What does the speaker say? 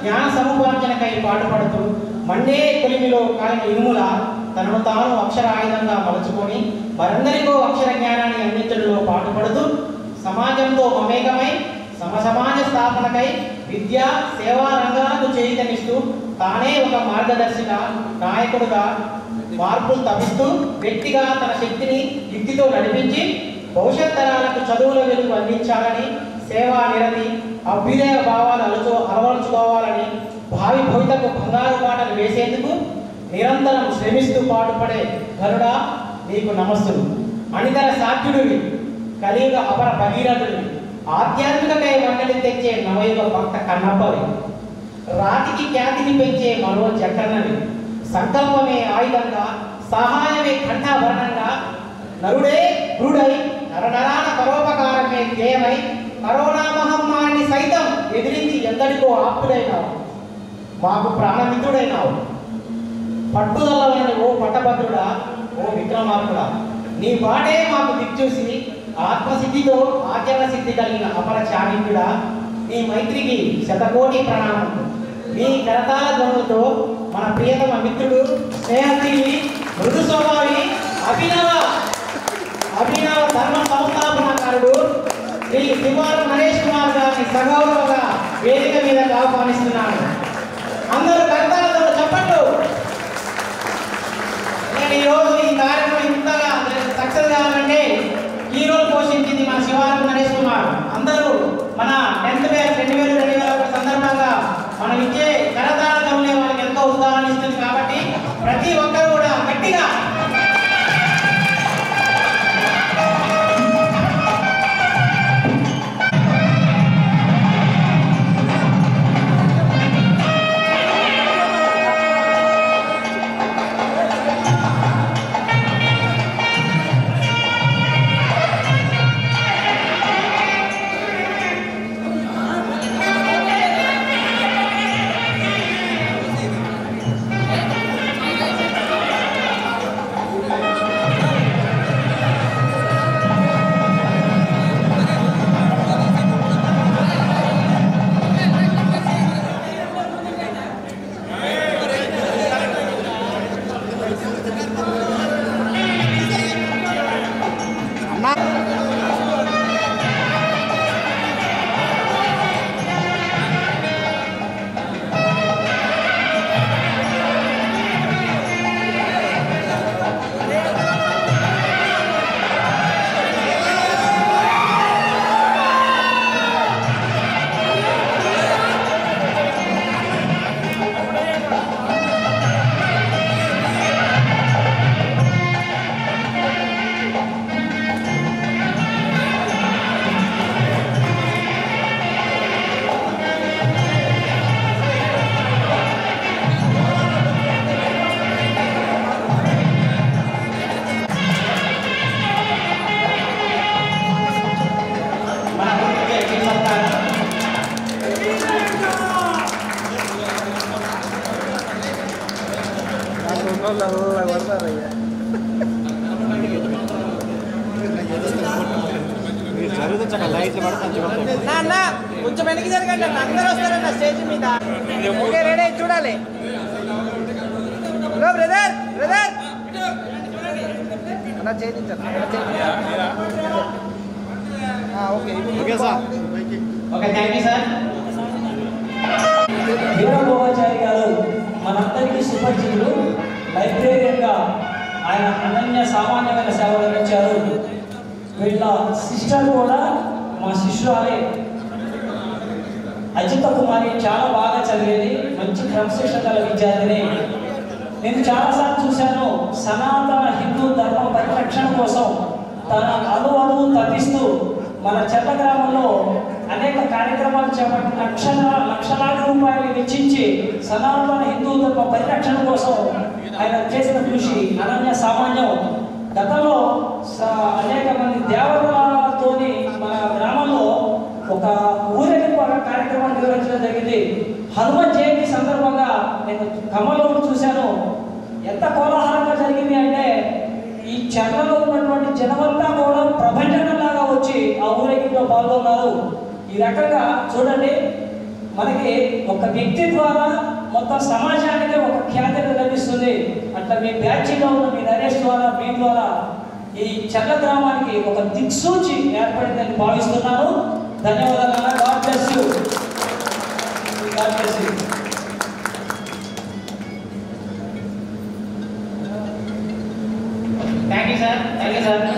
జ్ఞాన సముపార్జనకై పాటుపడుతూ మండే కొలిమిలో కాలిన ఇనుముల తనను తాను అక్షర ఆయుధంగా మలుచుకొని మరందరికో అక్షర జ్ఞానాన్ని అందించడంలో పాటుపడుతూ సమాజంతో మమేకమై సమసమాజ స్థాపనకై విద్యా సేవా రంగాలకు చైతన్యస్తూ తానే ఒక మార్గదర్శిగా నాయకుడుగా మార్పులు తప్పిస్తూ వ్యక్తిగా తన శక్తిని యుక్తితో నడిపించి భవిష్యత్ తరాలకు చదువుల వెలుగు అందించాలని సేవా నిరతి అభ్యుదయ భావాలు అలవరుచుకోవాలని భావి భవితకు బంగారు బాటలు వేసేందుకు నిరంతరం శ్రమిస్తూ పాటుపడే ధనుడా నీకు నమస్సులు. అనితర సాధ్యుడివి, కలియుగ అపర భగీరథుడివి, ఆధ్యాత్మికకై వంటలు తెచ్చే నవయుగ భక్త కన్నప్పవి, రాతికి ఖ్యాతిని పెంచే మనో చక్రన్నవి, సంకల్పమే ఆయుధంగా సహాయమే కంఠాభరణంగా నరుడే గురుడై నరనరాన పరోపకారమే ధ్యేయమై కరోనా మహమ్మారిని సైతం ఎదిరించి ఎందరికో ఆప్తుడైనావు, మాకు ప్రాణమిత్రుడైనావు. పట్టుదలలోని ఓ పట్టభద్రుడా, ఓ విక్రమార్కుడా, నీ బాటే మాకు దిక్చూసి ఆత్మసిద్ధితో ఆచరణ సిద్ధి కలిగిన అపర చాణిక్యుడా, నీ మైత్రికి శతకోటి ప్రణామం. మీ కరతాల ధ్వనులతో మన ప్రియతమ మిత్రుడు, స్నేహశీలి, మృదు స్వభావి, అభినవ ధర్మ సంస్థాపనాకారుడు శ్రీ శివారు నరేష్ కుమార్ గారిని సగౌరవంగా వేదిక మీద ఆహ్వానిస్తున్నాను. అందరూ కరతాలతో చెప్పండు. నేను ఈరోజు ఈ కార్యక్రమం ఇంతగా సక్సెస్ కావాలంటే హీరోలు పోషించింది మన శివారు నరేష్ కుమార్. అందరూ మన 10th బ్యాచ్ 2021 సందర్భంగా మనం ఇచ్చే కరతాళ ధ్వనులే వాళ్ళకి ఎంతో ఉదాహరణ ఇస్తుంది. కాబట్టి ప్రతి ఒక్కరు కూడా గట్టిగా కొంచెం వెనక్కి జరగండి, అందరూ వస్తారండి స్టేజ్ మీద. ఓకే, రెడీ చూడాలి. హలో బ్రదర్, అలా చేయించాలి. Okay sir. Okay, thank you sir. Veerabhogachari గారు మనందరికీ సుపరిచితులు. లైబ్రేరియన్గా ఆయన అనన్య సామాన్యమైన సేవలు అందించారు. వీళ్ళ సిస్టర్ కూడా మా శిష్యురాలే అజిత కుమారి. చాలా బాగా చదివేది, మంచి క్రమశిక్షణ గల విద్యార్థిని. నేను చాలాసార్లు చూశాను. సనాతన హిందూ ధర్మ పరిరక్షణ కోసం తన అణువు తప్పిస్తూ మన చెత్త గ్రామంలో అనేక కార్యక్రమాలు చేపట్టి లక్షలాది రూపాయలు వెచ్చించి సనాతన హిందూ ధర్మ పరిరక్షణ కోసం ఆయన చేసిన కృషి అనన్య సామాన్యం. గతంలో అనేక మంది దేవతలతోని మన గ్రామంలో ఒక ఊరేగింపు కార్యక్రమం నిర్వహించడం జరిగింది. హనుమత్ జయంతి సందర్భంగా నేను ఖమ్మంలో చూశాను. ఎంత కోలాహలంగా జరిగింది అంటే ఈ చెర్లలో ఉన్నటువంటి జనమంతా కూడా ప్రపంచంలాగా వచ్చి ఆ ఊరేగింపులో పాల్గొన్నారు. ఈ రకంగా చూడండి, మనకి ఒక వ్యక్తి ద్వారా మొత్తం సమాజానికి ఒక ఖ్యాతి లభిస్తుంది. అట్లా మీ బ్యాచ్లో ఉన్న మీ నరేష్ ద్వారా మీ ద్వారా ఈ చెల్ల గ్రామానికి ఒక దిక్సూచి ఏర్పడిందని భావిస్తున్నాను. ధన్యవాదాలు. God bless you. God bless you. Thank you sir.